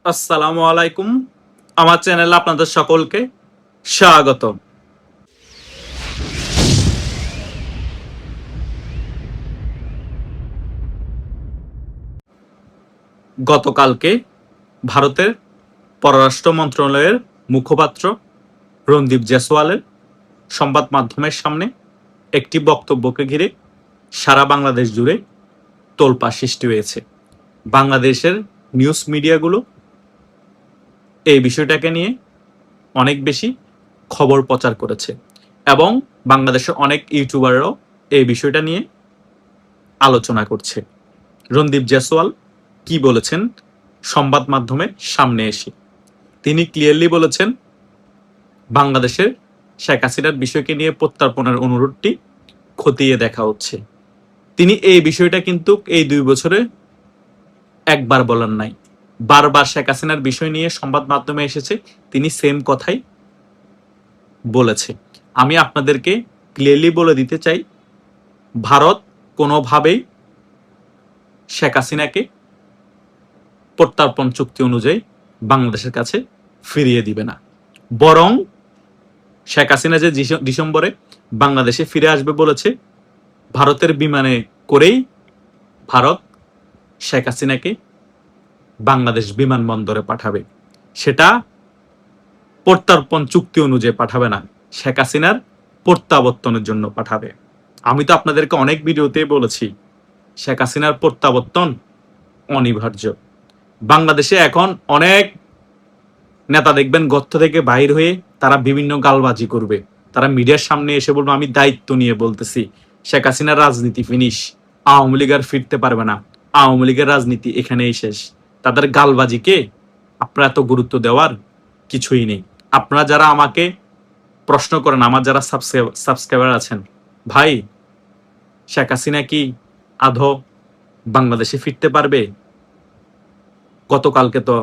আসসালামু আলাইকুম। আমার চ্যানেলে আপনাদের সকলকে স্বাগত। গতকালকে ভারতের পররাষ্ট্র মন্ত্রণালয়ের মুখপাত্র রণদীপ জয়সওয়ালের সংবাদ মাধ্যমের সামনে একটি বক্তব্যকে ঘিরে সারা বাংলাদেশ জুড়ে তোলপাড় সৃষ্টি হয়েছে। বাংলাদেশের নিউজ মিডিয়াগুলো এই বিষয়টাকে নিয়ে অনেক বেশি খবর প্রচার করেছে এবং বাংলাদেশের অনেক ইউটিউবাররাও এই বিষয়টা নিয়ে আলোচনা করছে। রণদীপ জয়সওয়াল কি বলেছেন সংবাদ মাধ্যমের সামনে এসে? তিনি ক্লিয়ারলি বলেছেন, বাংলাদেশের শেখ হাসিনার বিষয়কে নিয়ে প্রত্যর্পণের অনুরোধটি খতিয়ে দেখা হচ্ছে। তিনি এই বিষয়টা কিন্তু এই 2 বছরে একবার বলেন নাই, বারবার শেখ হাসিনার বিষয় নিয়ে সংবাদ মাধ্যমে এসেছে, তিনি সেম কথাই বলেছে। আমি আপনাদেরকে ক্লিয়ারলি বলে দিতে চাই, ভারত কোনোভাবেই শেখ হাসিনাকে প্রত্যর্পণ চুক্তি অনুযায়ী বাংলাদেশের কাছে ফিরিয়ে দিবে না, বরং শেখ হাসিনা যে ডিসেম্বরে বাংলাদেশে ফিরে আসবে বলেছে, ভারতের বিমানে করেই ভারত শেখ হাসিনাকে বাংলাদেশ বিমানবন্দরে পাঠাবে। সেটা প্রত্যর্পণ চুক্তি অনুযায়ী পাঠাবে না, শেখ হাসিনার প্রত্যাবর্তনের জন্য পাঠাবে। আমি তো আপনাদেরকে অনেক ভিডিওতে বলেছি, শেখ হাসিনার প্রত্যাবর্তন অনিবার্য। বাংলাদেশে এখন অনেক নেতা দেখবেন গর্ত থেকে বাহির হয়ে তারা বিভিন্ন গালবাজি করবে, তারা মিডিয়ার সামনে এসে বলবে আমি দায়িত্ব নিয়ে বলতেছি শেখ হাসিনার রাজনীতি ফিনিশ, আওয়ামী লীগ আর ফিরতে পারবে না, আওয়ামী লীগের রাজনীতি এখানেই শেষ। তাদের গালবাজিকে আপনারা এত গুরুত্ব দেওয়ার কিছুই নেই। আপনারা যারা আমাকে প্রশ্ন করেন, আমার যারা সাবস্ক্রাইবার আছেন, ভাই শেখ হাসিনা কি আদৌ বাংলাদেশে ফিরতে পারবে? গতকালকে তো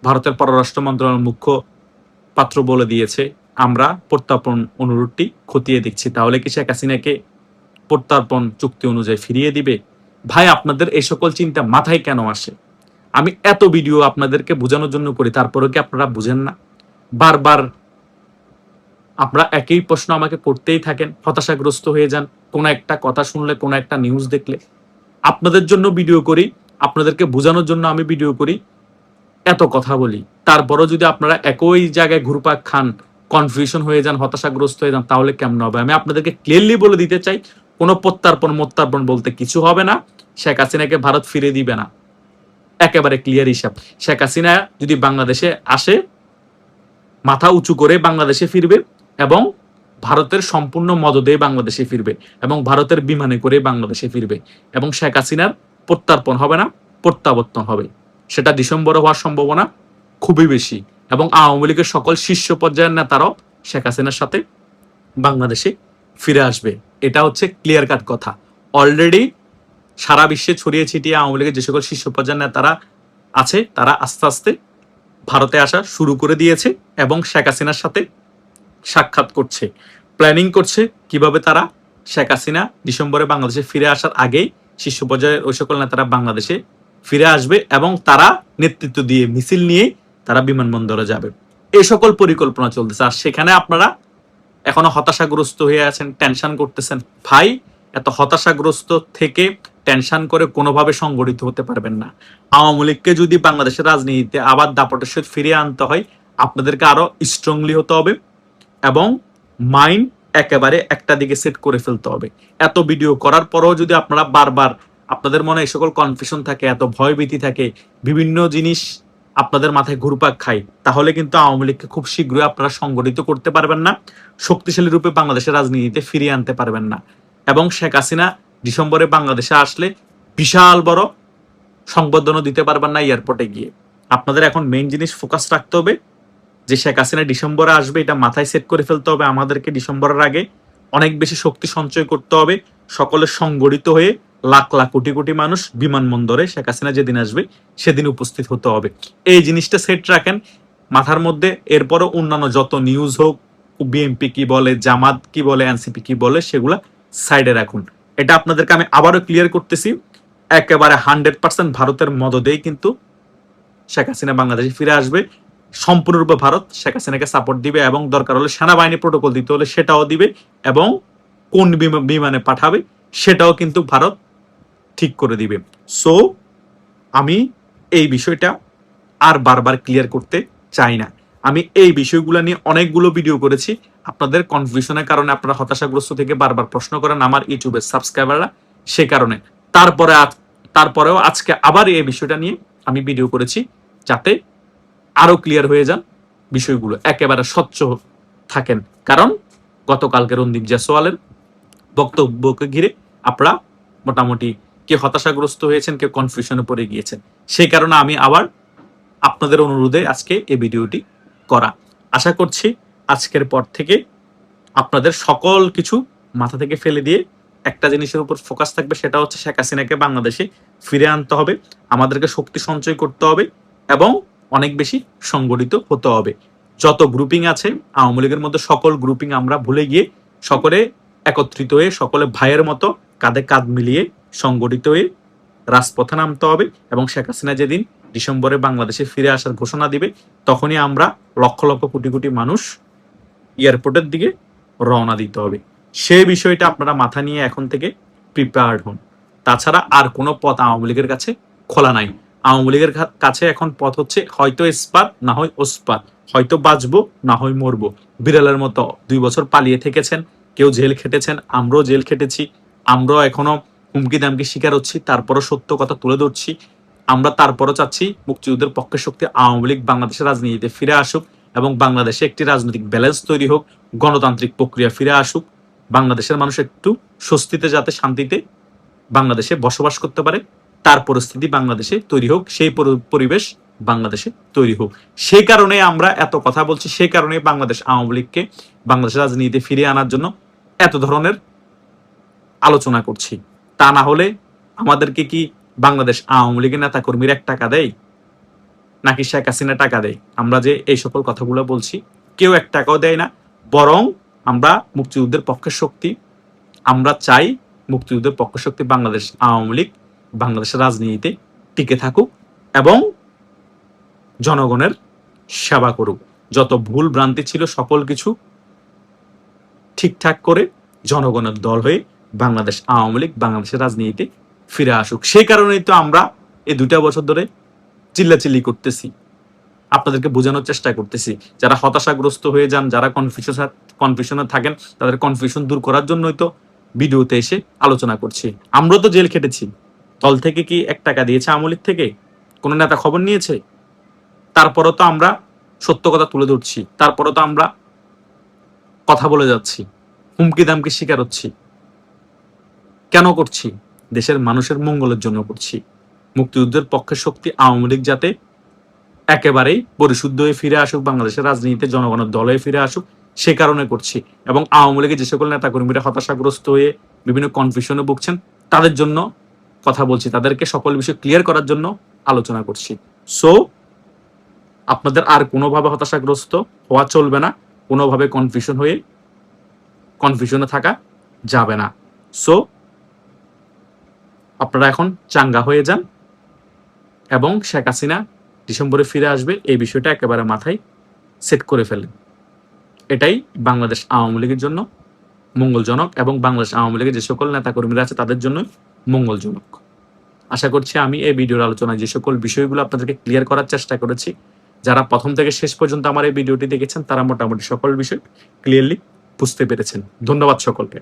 ভারতের পররাষ্ট্র মন্ত্রণালয়ের মুখপাত্র বলে দিয়েছে, আমরা প্রত্যর্পণ অনুরোধটি খতিয়ে দেখছি। তাহলে কি শেখ হাসিনাকে প্রত্যর্পণ চুক্তি অনুযায়ী ফিরিয়ে দিবে? ভাই, আপনাদের এই সকল চিন্তা মাথায় কেন আসে? আমি এত ভিডিও আপনাদেরকে বোঝানোর জন্য করি, তারপরে কি আপনারা বুঝেন না? বারবার আপনারা একই প্রশ্ন আমাকে করতেই থাকেন, হতাশাগ্রস্ত হয়ে যান কোনো একটা কথা শুনলে, কোনো একটা নিউজ দেখলে। আপনাদের জন্য ভিডিও করি, আপনাদেরকে বোঝানোর জন্য আমি ভিডিও করি, এত কথা বলি, তারপরও যদি আপনারা একই জায়গায় ঘুরপাক খান, কনফিউশন হয়ে যান, হতাশাগ্রস্ত হয়ে যান, তাহলে কেমন হবে? আমি আপনাদেরকে ক্লিয়ারলি বলে দিতে চাই, কোনো প্রত্যার্পণ বলতে কিছু হবে না। শেখ হাসিনাকে ভারত ফিরে দিবে না, একেবারে ক্লিয়ার হিসাব। শেখ হাসিনা যদি বাংলাদেশে আসে, মাথা উঁচু করে বাংলাদেশে ফিরবে এবং ভারতের সম্পূর্ণ মদদে বাংলাদেশে ফিরবে এবং ভারতের বিমানে করে বাংলাদেশে ফিরবে এবং শেখ হাসিনার প্রত্যর্পণ হবে না, প্রত্যাবর্তন হবে। সেটা ডিসেম্বরে হওয়ার সম্ভাবনা খুবই বেশি এবং আওয়ামী লীগের সকল শীর্ষ পর্যায়ের নেতারাও শেখ হাসিনার সাথে বাংলাদেশে ফিরে আসবে। এটা হচ্ছে ক্লিয়ার কাট কথা। অলরেডি সারা বিশ্বে ছড়িয়ে ছিটিয়ে আওয়ামী লীগের যে সকল শীর্ষ পর্যায়ের নেতারা আছে, তারা আস্তে আস্তে ভারতে আসা শুরু করে দিয়েছে এবং শেখ হাসিনার সাথে সাক্ষাৎ করছে, প্ল্যানিং করছে কিভাবে তারা শেখ হাসিনা ডিসেম্বরে বাংলাদেশে ফিরে আসার আগেই শীর্ষ পর্যায়ের ওই সকল নেতারা বাংলাদেশে ফিরে আসবে এবং তারা নেতৃত্ব দিয়ে মিছিল নিয়ে তারা বিমানবন্দরে যাবে। এই সকল পরিকল্পনা চলতেছে। আর সেখানে আপনারা এখনো হতাশাগ্রস্ত হয়ে আছেন, টেনশন করতেছেন। ভাই, এত হতাশাগ্রস্ত থেকে টেনশন করে কোনোভাবে সংগঠিত হতে পারবেন না। আওয়ামী লীগকে যদি বাংলাদেশের রাজনীতিতে আবার দাপটের সহিত ফিরিয়ে আনতে হয়, আপনাদেরকে আরো স্ট্রংলি হতে হবে এবং মাইন্ড একেবারে একটা দিকে সেট করে ফেলতে হবে। এত ভিডিও করার পরেও যদি আপনারা বারবার আপনাদের মনে এই সকল কনফিউশন থাকে, এত ভয়ভীতি থাকে, বিভিন্ন জিনিস আপনাদের মাথায় ঘুরপাক খায়, তাহলে কিন্তু আওয়ামী লীগকে খুব শীঘ্রই আপনারা সংগঠিত করতে পারবেন না, শক্তিশালী রূপে বাংলাদেশের রাজনীতিতে ফিরিয়ে আনতে পারবেন না। এবং শেখ হাসিনা ডিসেম্বরে বাংলাদেশে আসলে বিশাল বড় সংবর্ধনা দিতে পারবেন না এয়ারপোর্টে গিয়ে। আপনাদের এখন মেইন জিনিস ফোকাস রাখতে হবে যে শেখ হাসিনা ডিসেম্বরে আসবে, এটা মাথায় সেট করে ফেলতে হবে। আমাদেরকে ডিসেম্বরের আগে অনেক বেশি শক্তি সঞ্চয় করতে হবে, সকলে সংগঠিত হয়ে লাখ লাখ কোটি কোটি মানুষ বিমানবন্দরে শেখ হাসিনা যেদিন আসবে সেদিন উপস্থিত হতে হবে। এই জিনিসটা সেট রাখেন মাথার মধ্যে। এরপরও অন্যান্য যত নিউজ হোক, বিএনপি কি বলে, জামাত কি বলে, এনসিপি কি বলে, সেগুলা সাইডে রাখুন। এটা আপনাদেরকে আমি আবারও ক্লিয়ার করতেছি, একেবারে 100% ভারতের মদদেই কিন্তু শেখ হাসিনা বাংলাদেশে ফিরে আসবে, সম্পূর্ণরূপে ভারত শেখ হাসিনাকে সাপোর্ট দিবে এবং দরকার হলে সেনাবাহিনী প্রটোকল দিতে হলে সেটাও দিবে এবং কোন বিমানে পাঠাবে সেটাও কিন্তু ভারত ঠিক করে দিবে। সো আমি এই বিষয়টা আর বারবার ক্লিয়ার করতে চাই না। আমি এই বিষয়গুলো নিয়ে অনেকগুলো ভিডিও করেছি, আপনাদের কনফিউশনের কারণে আপনারা হতাশাগ্রস্ত থেকে বারবার প্রশ্ন করেন আমার ইউটিউবের সাবস্ক্রাইবাররা, সে কারণে তারপরেও আজকে আবার এই বিষয়টা নিয়ে আমি ভিডিও করেছি যাতে আরো ক্লিয়ার হয়ে যান বিষয়গুলো, একেবারে স্বচ্ছ থাকেন। কারণ গতকালকে রণদীপ জয়সওয়ালের বক্তব্যকে ঘিরে আপনারা মোটামুটি কেউ হতাশাগ্রস্ত হয়েছেন, কেউ কনফিউশনে পড়ে গিয়েছেন। সেই কারণে আমি আবার আপনাদের অনুরোধে আজকে এই ভিডিওটি করা। আশা করছি আজকের পর থেকে আপনাদের সকল কিছু মাথা থেকে ফেলে দিয়ে একটা জিনিসের উপর ফোকাস থাকবে, সেটা হচ্ছে শেখ হাসিনাকে বাংলাদেশে ফিরে আনতে হবে, আমাদেরকে শক্তি সঞ্চয় করতে হবে এবং অনেক বেশি সংগঠিত হতে হবে। যত গ্রুপিং আছে আওয়ামী লীগের মধ্যে সকল গ্রুপিং আমরা ভুলে গিয়ে সকলে একত্রিত হয়ে সকলে ভাইয়ের মতো কাঁধে কাঁধ মিলিয়ে সংগঠিত হয়ে রাজপথে নামতে হবে এবং শেখ হাসিনা যেদিন ডিসেম্বরে বাংলাদেশে ফিরে আসার ঘোষণা দিবে তখনই আমরা লক্ষ লক্ষ কোটি কোটি মানুষ এয়ারপোর্টের দিকে রওনা দিতে হবে। সেই বিষয়টা আপনারা মাথা নিয়ে এখন থেকে প্রিপেয়ার্ড হন। তাছাড়া আর কোনো পথ আওয়ামী লীগের কাছে খোলা নাই। আওয়ামী লীগের কাছে এখন পথ হচ্ছে হয়তো ইস্পাত না হয় ওস্পাত, হয়তো বাঁচবো না হয় মরবো। বিড়ালের মতো 2 বছর পালিয়ে থেকেছেন, কেউ জেল খেটেছেন, আমরাও জেল খেটেছি, আমরাও এখনো হুমকি দামকি শিকার হচ্ছি, তারপরও সত্য কথা তুলে ধরছি। আমরা তারপরও চাচ্ছি মুক্তিযুদ্ধের পক্ষে শক্তি আওয়ামী লীগ বাংলাদেশের রাজনীতিতে ফিরে আসুক এবং বাংলাদেশে একটি রাজনৈতিক ব্যালেন্স তৈরি হোক, গণতান্ত্রিক প্রক্রিয়া ফিরে আসুক, বাংলাদেশের মানুষ একটু স্বস্তিতে যাতে শান্তিতে বাংলাদেশে বসবাস করতে পারে তার পরিস্থিতি বাংলাদেশে তৈরি হোক, সেই পরিবেশ বাংলাদেশে তৈরি হোক। সেই কারণে আমরা এত কথা বলছি, সেই কারণে বাংলাদেশ আওয়ামী লীগকে বাংলাদেশের রাজনীতিতে ফিরিয়ে আনার জন্য এত ধরনের আলোচনা করছি। তা না হলে আমাদেরকে কি বাংলাদেশ আওয়ামী লীগের নেতা কর্মীর 1 টাকা দেয় নাকি শেখ হাসিনা টাকা দেয়? আমরা যে এই সকল কথাগুলো বলছি কেউ 1 টাকাও দেয় না, বরং আমরা মুক্তিযুদ্ধের পক্ষের শক্তি, আমরা চাই মুক্তিযুদ্ধের পক্ষের শক্তি বাংলাদেশ আওয়ামী লীগ বাংলাদেশের রাজনীতিতে টিকে থাকুক এবং জনগণের সেবা করুক। যত ভুল ভ্রান্তি ছিল সকল কিছু ঠিকঠাক করে জনগণের দল হয়ে বাংলাদেশ আওয়ামী লীগ বাংলাদেশের রাজনীতিতে ফিরে আসুক। সেই কারণেই তো আমরা এই 2টা বছর ধরে চিল্লাচিল্লি করতেছি, আপনাদেরকে বোঝানোর চেষ্টা করতেছি। যারা হতাশাগ্রস্ত হয়ে যান, যারা কনফিউশনে থাকেন, তাদের কনফিউশন দূর করার জন্যই তো ভিডিওতে এসে আলোচনা করছি। আমরা তো জেল খেটেছি, দল থেকে কি 1 টাকা দিয়েছে আওয়ামী লীগ থেকে? কোন নেতা খবর নিয়েছে? তারপরও তো আমরা সত্য কথা তুলে ধরছি, তারপরও তো আমরা কথা বলে যাচ্ছি, হুমকি দামকি শিকার হচ্ছি। কেন করছি? দেশের মানুষের মঙ্গলের জন্য করছি। মুক্তিযুদ্ধের পক্ষের শক্তি আওয়ামী লীগ যাতে একেবারেই পরিশুদ্ধ হয়ে ফিরে আসুক, বাংলাদেশের রাজনীতিতে জনগণের দল হয়ে ফিরে আসুক, সে কারণে করছি। এবং আওয়ামী লীগের যে সকল নেতা কর্মীরা হতাশাগ্রস্ত হয়ে বিভিন্ন কনফিউশনে ভুগছেন তাদের জন্য কথা বলছি, তাদেরকে সকল বিষয় ক্লিয়ার করার জন্য আলোচনা করছি। সো আপনাদের আর কোনোভাবে হতাশাগ্রস্ত হওয়া চলবে না, কোনোভাবে কনফিউশনে থাকা যাবে না। সো আপনারা এখন চাঙ্গা হয়ে যান এবং শেখ হাসিনা ডিসেম্বরে ফিরে আসবে এই বিষয়টা একেবারে মাথায় সেট করে ফেলেন। এটাই বাংলাদেশ আওয়ামী লীগের জন্য মঙ্গলজনক এবং বাংলাদেশ আওয়ামী লীগের যে সকল নেতাকর্মীরা আছে তাদের জন্য মঙ্গলজনক। আশা করছি আমি এই ভিডিওর আলোচনায় যে সকল বিষয়গুলো আপনাদেরকে ক্লিয়ার করার চেষ্টা করেছি, যারা প্রথম থেকে শেষ পর্যন্ত আমার এই ভিডিওটি দেখেছেন তারা মোটামুটি সকল বিষয় ক্লিয়ারলি বুঝতে পেরেছেন। ধন্যবাদ সকলকে।